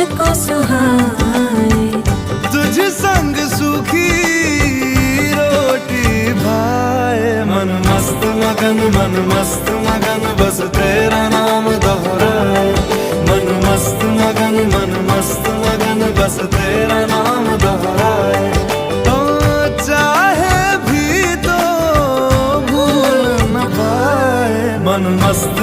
मुझको सुहाए। तुझ संग सूखी रोटी भाए, मन मस्त मगन बस तेरा नाम दोहराए। मन मस्त मगन बस तेरा नाम दोहराए। तो चाहे भी तो भूल न पाए। मन मस्त